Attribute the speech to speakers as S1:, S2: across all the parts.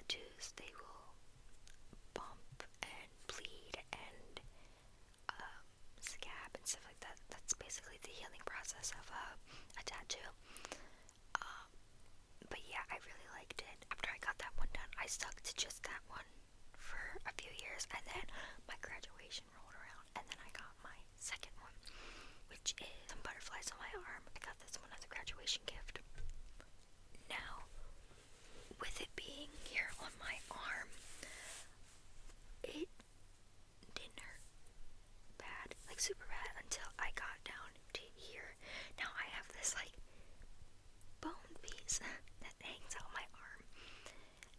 S1: tattoos, they will bump and bleed and scab and stuff like that. That's basically the healing process of a tattoo. But yeah, I really liked it. After I got that one done, I stuck to just that one for a few years, and then my graduation rolled around, and then I got my second one, which is some butterflies on my arm. I got this one as a graduation gift. Now, with it being here on my arm, it didn't hurt bad, like super bad, until I got down to here. Now I have this like bone piece that hangs out my arm,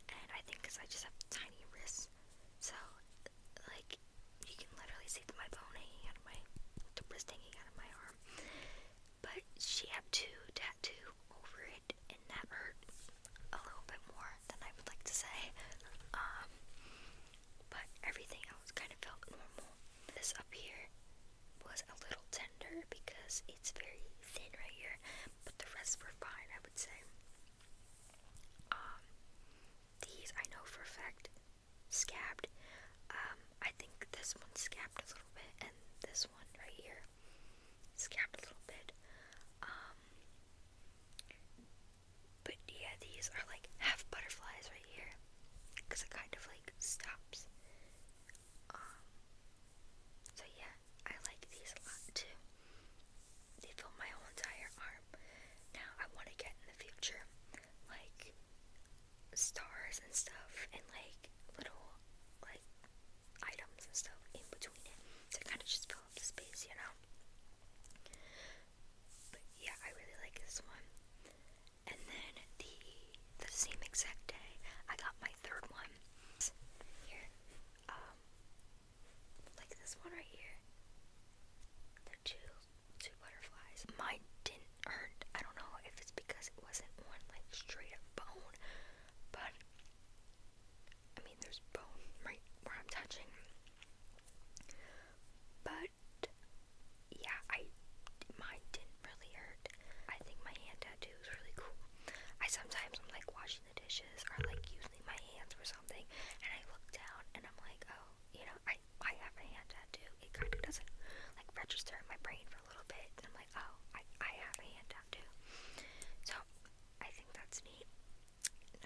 S1: and I think because I just have tiny wrists, so like you can literally see my bone hanging out of the wrist hanging out of my arm. But she had to tattoo over it, and that hurt a little bit more than I would like to say. But everything else kind of felt normal. This up here was a little tender because it's very thin right here, but the rest were fine, I would say. These I know for a fact scabbed. I think this one scabbed a little bit, and this one right here scabbed a little bit. But yeah, these are like half butterflies right here, because it kind of like stops. So yeah, I like these a lot too. They fill my whole entire arm. Now I want to get in the future like stars and stuff, and like little like items and stuff in between it to kind of just fill up the space, you know. But yeah, I really like this one. And then the same exact day, I got my third one here. Like this one right here. They're two butterflies. Mine didn't hurt. I don't know if it's because it wasn't on like straight up bone, but I mean there's bone right where I'm touching. But yeah, mine didn't really hurt. I think my hand tattoo is really cool. Sometimes I'm like washing the dishes or like using my hands for something, and I look down and I'm like, oh, you know, I have a hand tattoo. It kind of doesn't like register in my brain for a little bit, and I'm like, oh, I have a hand tattoo. So I think that's neat.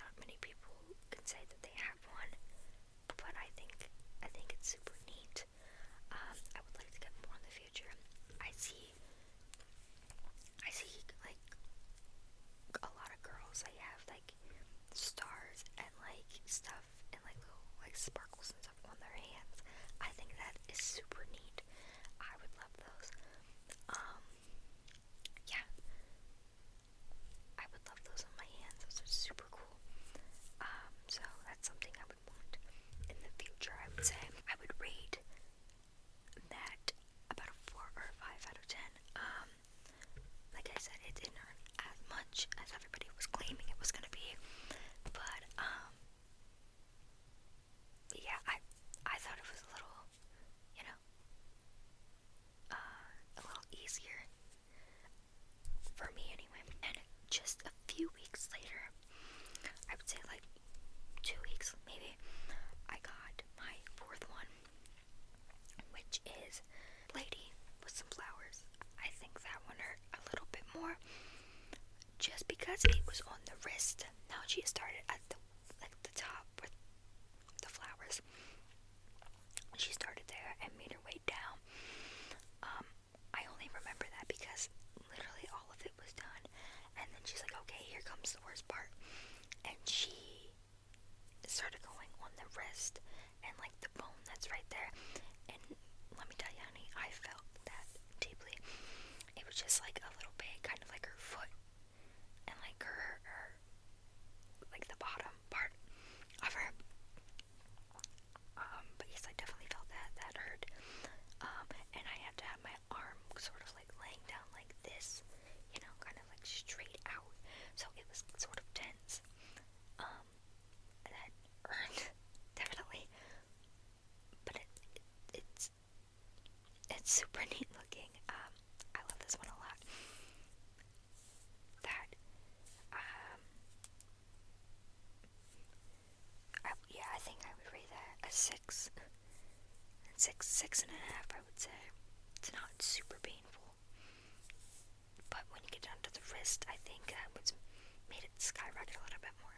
S1: Not many people can say that they have one, but I think it's super neat. I would like to get more in the future. I see like a lot of girls, they have like stars and like stuff and like little like sparkles and stuff on their hands. I think that is super neat. I would love those. Yeah, I would love those on my hands. Those are super cool. So that's something I would want in the future. I would say I would rate that about a 4 or a 5 out of 10. Like I said, it didn't hurt as much as everybody was claiming it was gonna be, but yeah, I thought it was a little, you know, a little easier for me anyway. And just a few weeks later, I would say like 2 weeks maybe, I got my fourth one, which is lady with some flowers. I think that one hurt a little bit more, just because it was on the wrist. Now she started at the top with the flowers. She started there and made her way down. I only remember that because literally all of it was done, and then she's like, okay, here comes the worst part, and she started going on the wrist and like the bone that's right there, and let me tell you, honey, I felt that deeply. It was just like a little bit, kind of like her foot, and like her like the bottom part of her. But yes, I definitely felt that hurt. And I had to have my arm sort of like laying down like this, you know, kind of like straight out. So it was sort of tense. That hurt, definitely. But it's super neat looking. I love this one a lot. That 6.5, I would say. It's not super painful. But when you get down to the wrist, I think what's made it skyrocket a little bit more.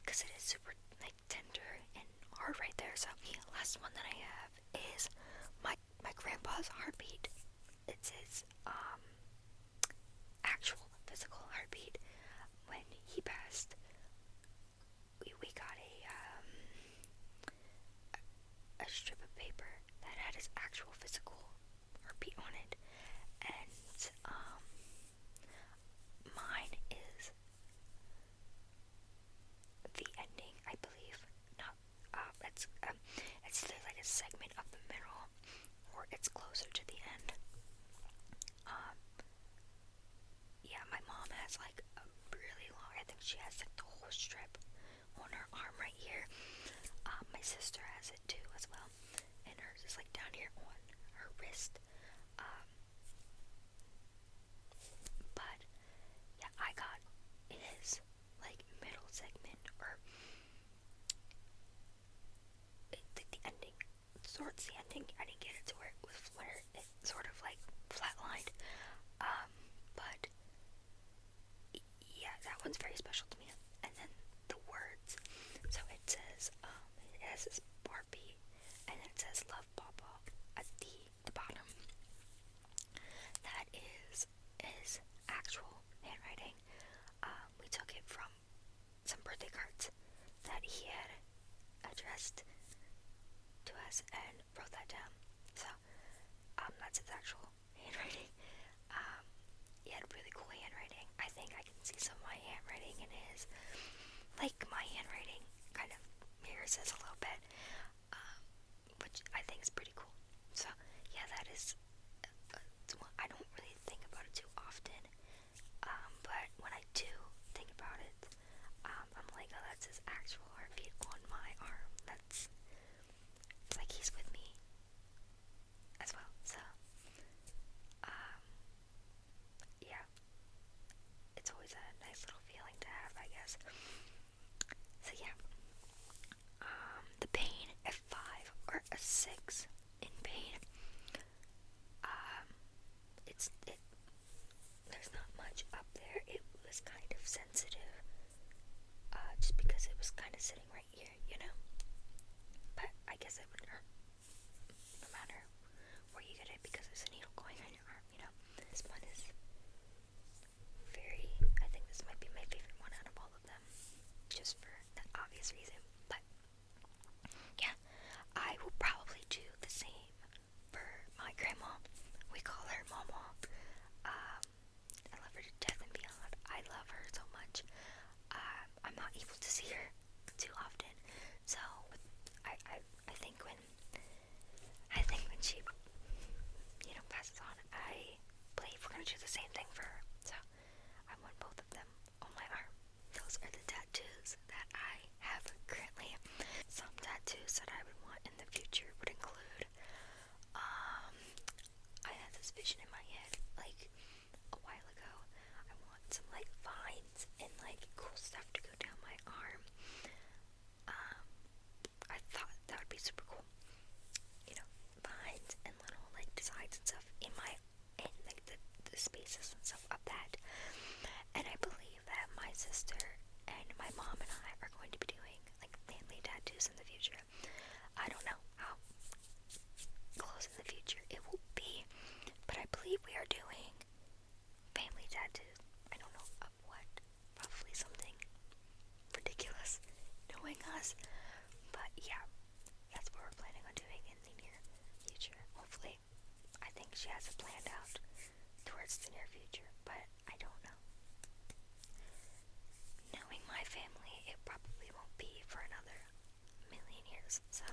S1: Because it is super, like, tender and hard right there. So, the last one that I have is my grandpa's heartbeat. It's his, actual physical heartbeat. When he passed, we got a strip of paper that had his actual physical heartbeat on it, and mine is the ending, I believe. Not it's either like a segment of the middle, or it's closer to the end. Yeah, my mom has like a really long. I think she has like the whole strip on her arm right here. My sister has it too as well, and hers is like down here on her wrist. But yeah, I got his like middle segment, or the ending. Towards the ending, I didn't get it to where it sort of like flatlined. But yeah, that one's very special to me. And then the words. So it says, it has this heartbeat, and then it says "Love Papa" at the bottom. That is his actual handwriting. We took it from some birthday cards that he had addressed to us and wrote that down. So, that's his actual handwriting. He had really cool handwriting. I think I can see some of my handwriting in his. Like, my handwriting kind of mirrors his a little bit, which I think is pretty cool. So, yeah, that is. I don't really think about it too often, but when I do think about it, I'm like, oh, that's his actual heartbeat on my arm. That's like he's with me as well. So, yeah, it's always a nice little feeling to have, I guess. So yeah, the pain, a 5 or a 6 in pain. There's not much up there. It was kind of sensitive, just because it was kind of sitting right here, you know. But I guess it would hurt no matter where you get it, because there's a needle going on your arm, you know. This one is I think this might be my favorite one out of all of them, just for that obvious reason. But yeah, I will probably do the same for my grandma. We call her Mama. I love her to death and beyond. I love her so much. I'm not able to see her too often, so I think when she, passes on, I believe we're gonna do the same thing for her. So I want both of them on my arm. Those are the tattoos that I have currently. Some tattoos that I would want in the future would include, I had this vision in my head, like, a while ago. I want some, like, vines and, like, cool stuff to go down my arm. I thought that would be super cool. Vines and little, like, designs and stuff in like, the spaces and stuff of that. And I believe that my sister and my mom and I are going to be doing, like, family tattoos in the future. I don't know how close in the future it will be, but I believe we are doing family tattoos. I don't know of what. Probably something ridiculous, knowing us. But yeah, that's what we're planning on doing in the near future. Hopefully. I think she has it planned out towards the near future, but I don't know. Knowing my family, it probably won't be for another million years. So